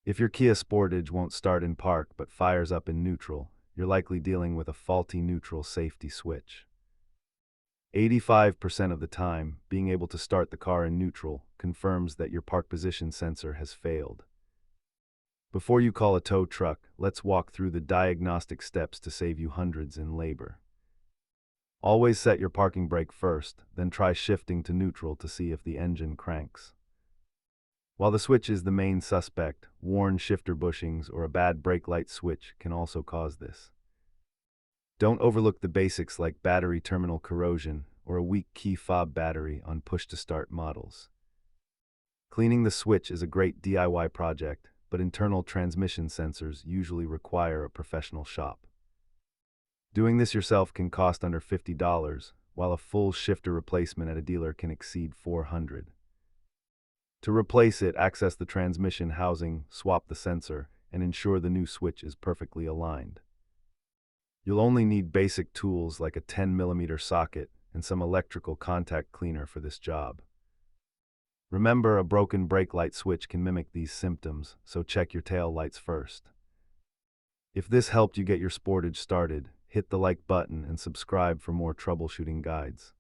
If your Kia Sportage won't start in park but fires up in neutral, you're likely dealing with a faulty neutral safety switch. 85% of the time, being able to start the car in neutral confirms that your park position sensor has failed. Before you call a tow truck, let's walk through the diagnostic steps to save you hundreds in labor. Always set your parking brake first, then try shifting to neutral to see if the engine cranks. While the switch is the main suspect, worn shifter bushings or a bad brake light switch can also cause this. Don't overlook the basics like battery terminal corrosion or a weak key fob battery on push-to-start models. Cleaning the switch is a great DIY project, but internal transmission sensors usually require a professional shop. Doing this yourself can cost under $50, while a full shifter replacement at a dealer can exceed $400. To replace it, access the transmission housing, swap the sensor, and ensure the new switch is perfectly aligned. You'll only need basic tools like a 10mm socket and some electrical contact cleaner for this job. Remember, a broken brake light switch can mimic these symptoms, so check your tail lights first. If this helped you get your Sportage started, hit the like button and subscribe for more troubleshooting guides.